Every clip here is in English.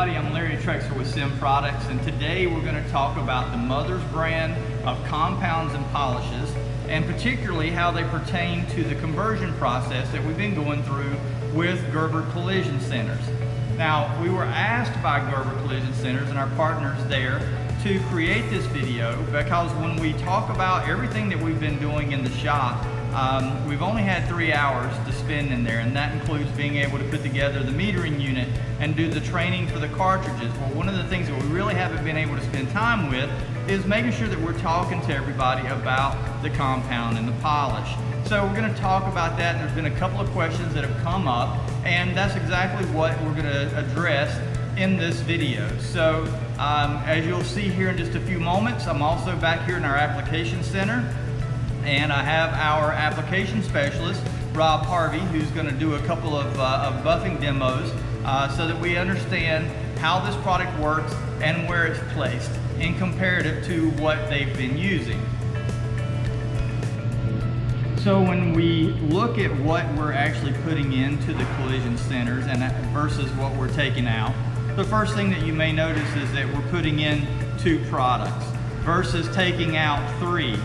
everybody, I'm Larry Trexler with Sim Products, and today we're going to talk about the Mother's brand of compounds and polishes, and particularly how they pertain to the conversion process that we've been going through with Gerber Collision Centers. Now, we were asked by Gerber Collision Centers and our partners there to create this video because when we talk about everything that we've been doing in the shop, we've only had 3 hours to spend in there, and that includes being able to put together the metering unit and do the training for the cartridges. Well, one of the things that we really haven't been able to spend time with is making sure that we're talking to everybody about the compound and the polish. So we're going to talk about that, and there's been a couple of questions that have come up, and that's exactly what we're going to address in this video. So as you'll see here in just a few moments, I'm also back here in our application center, and I have our application specialist, Rob Harvey, who's going to do a couple of buffing demos so that we understand how this product works and where it's placed in comparative to what they've been using. So when we look at what we're actually putting into the collision centers and versus what we're taking out, the first thing that you may notice is that we're putting in 2 products versus taking out 3.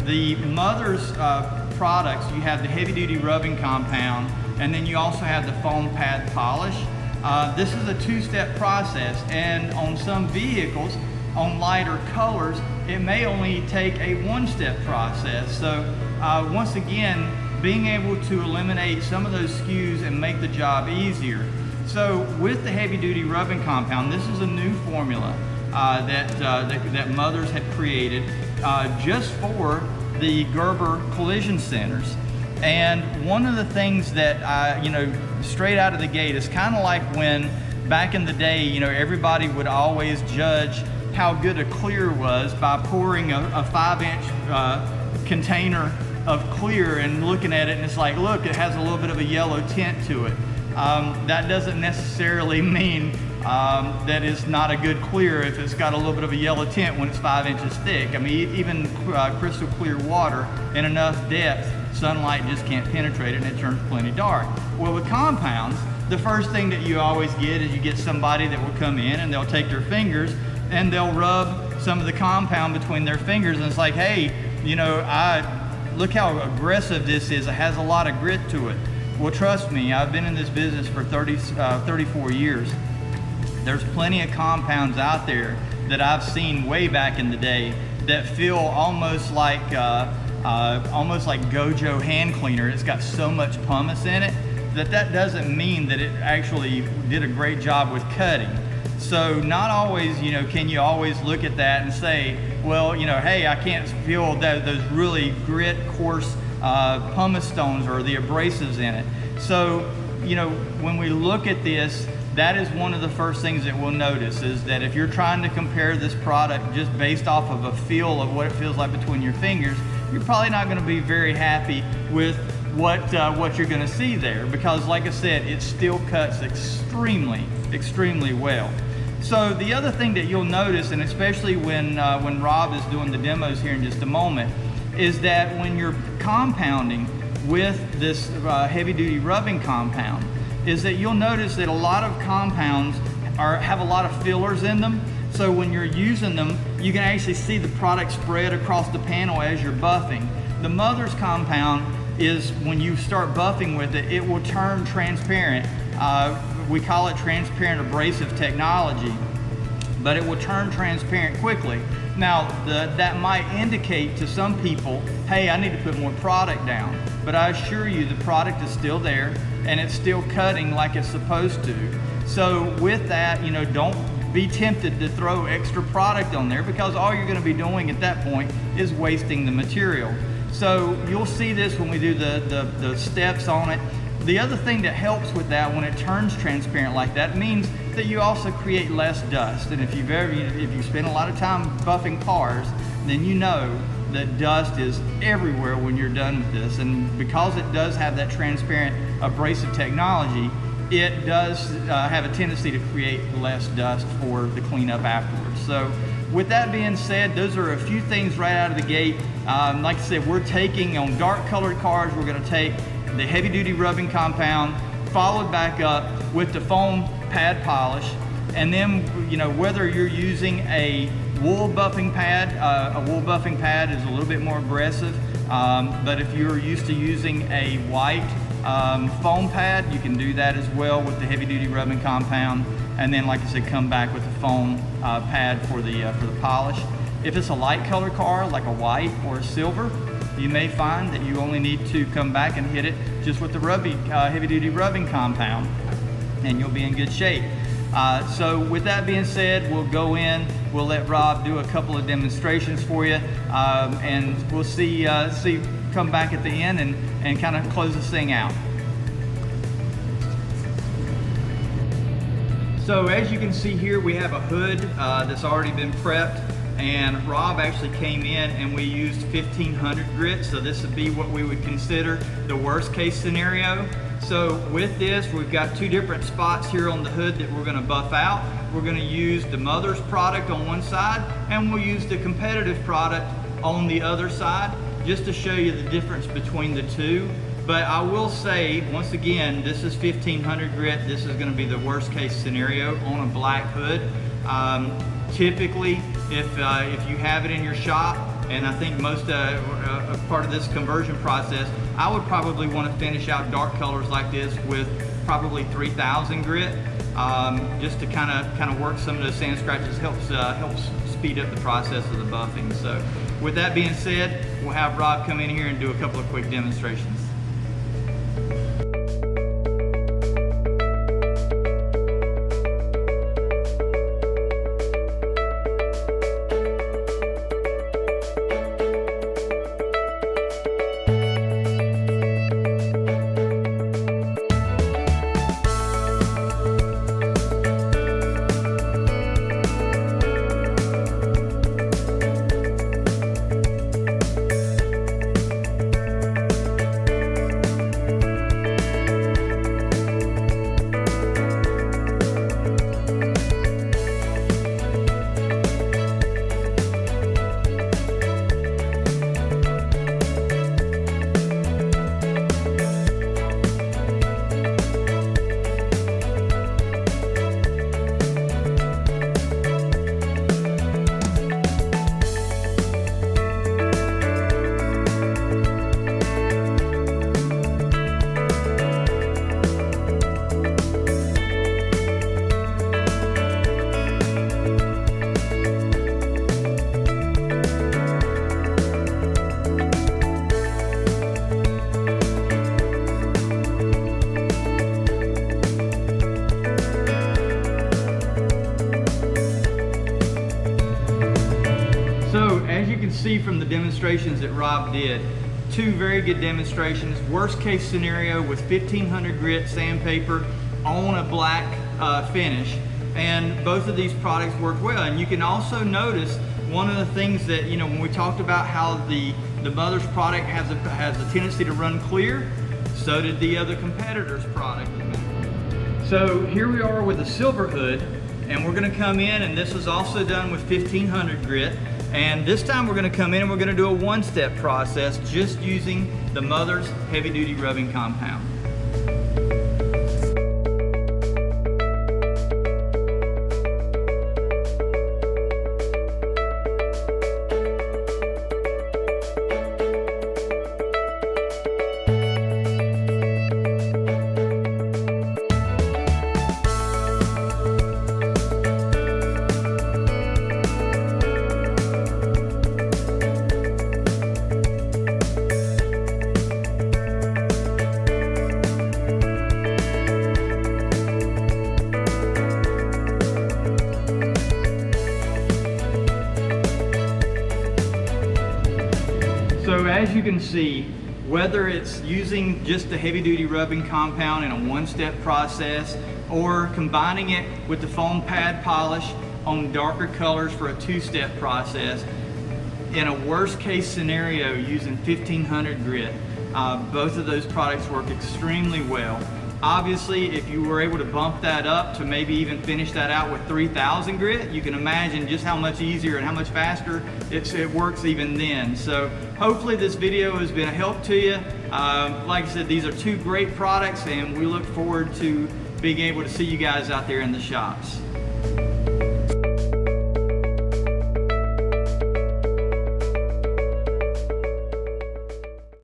The Mother's products, you have the heavy duty rubbing compound, and then you also have the foam pad polish. This is a 2-step process, and on some vehicles, on lighter colors, it may only take a 1-step process. So once again, being able to eliminate some of those SKUs and make the job easier. So with the heavy duty rubbing compound, this is a new formula that Mother's had created just for the Gerber Collision Centers. And one of the things that straight out of the gate is kind of like when back in the day, everybody would always judge how good a clear was by pouring a 5-inch container of clear and looking at it, and it's like, look, it has a little bit of a yellow tint to it. That doesn't necessarily mean that it's not a good clear if it's got a little bit of a yellow tint when it's 5 inches thick. I mean, even crystal clear water in enough depth, sunlight just can't penetrate it and it turns plenty dark. Well, with compounds, the first thing that you always get is you get somebody that will come in and they'll take their fingers and they'll rub some of the compound between their fingers, and it's like, hey, look how aggressive this is. It has a lot of grit to it. Well, trust me, I've been in this business for 34 years. There's plenty of compounds out there that I've seen way back in the day that feel almost like Gojo hand cleaner. It's got so much pumice in it that doesn't mean that it actually did a great job with cutting. So not always, can you always look at that and say, well, hey, I can't feel those really grit, coarse pumice stones or the abrasives in it. So, when we look at this, that is one of the first things that we'll notice, is that if you're trying to compare this product just based off of a feel of what it feels like between your fingers, you're probably not going to be very happy with what you're going to see there, because like I said, it still cuts extremely well. So the other thing that you'll notice, and especially when Rob is doing the demos here in just a moment, is that when you're compounding with this heavy duty rubbing compound, is that you'll notice that a lot of compounds have a lot of fillers in them. So when you're using them, you can actually see the product spread across the panel as you're buffing. The Mother's compound is, when you start buffing with it, it will turn transparent. We call it transparent abrasive technology, but it will turn transparent quickly. Now, that might indicate to some people, hey, I need to put more product down. But I assure you, the product is still there and it's still cutting like it's supposed to. So with that, don't be tempted to throw extra product on there, because all you're going to be doing at that point is wasting the material. So you'll see this when we do the steps on it. The other thing that helps with that, when it turns transparent like that, means that you also create less dust. And if you spend a lot of time buffing cars, then you know that dust is everywhere when you're done with this. And because it does have that transparent abrasive technology, it does have a tendency to create less dust for the cleanup afterwards. So with that being said, those are a few things right out of the gate. Like I said, we're taking on dark colored cars, we're going to take the heavy duty rubbing compound, followed back up with the foam pad polish. And then, you know, whether you're using a wool buffing pad, a wool buffing pad is a little bit more aggressive, but if you're used to using a white foam pad, you can do that as well with the heavy duty rubbing compound. And then, like I said, come back with the foam pad for the polish. If it's a light color car, like a white or a silver, you may find that you only need to come back and hit it just with the heavy duty rubbing compound, and you'll be in good shape. So with that being said, we'll go in, we'll let Rob do a couple of demonstrations for you, and we'll come back at the end and kind of close this thing out. So as you can see here, we have a hood that's already been prepped, and Rob actually came in and we used 1500 grit, so this would be what we would consider the worst case scenario. So with this, we've got two different spots here on the hood that we're going to buff out. We're going to use the Mother's product on one side, and we'll use the competitive product on the other side, just to show you the difference between the two. But I will say, once again, this is 1500 grit. This is going to be the worst case scenario on a black hood. Typically, if you have it in your shop, and I think most part of this conversion process, I would probably want to finish out dark colors like this with probably 3000 grit, just to kind of work some of those sand scratches. Helps speed up the process of the buffing. So with that being said, we'll have Rob come in here and do a couple of quick demonstrations. See from the demonstrations that Rob did, two very good demonstrations. Worst case scenario with 1500 grit sandpaper on a black finish, and both of these products work well. And you can also notice one of the things that, you know, when we talked about how the Mother's product has a tendency to run clear, so did the other competitor's product. So here we are with a silver hood, and we're going to come in, and this is also done with 1500 grit. And this time we're going to come in and we're going to do a one-step process just using the Mother's heavy-duty rubbing compound. So as you can see, whether it's using just the heavy duty rubbing compound in a one-step process or combining it with the foam pad polish on darker colors for a two-step process, in a worst case scenario using 1500 grit, both of those products work extremely well. Obviously, if you were able to bump that up to maybe even finish that out with 3000 grit, you can imagine just how much easier and how much faster it works even then. So hopefully this video has been a help to you. Like I said, these are two great products, and we look forward to being able to see you guys out there in the shops.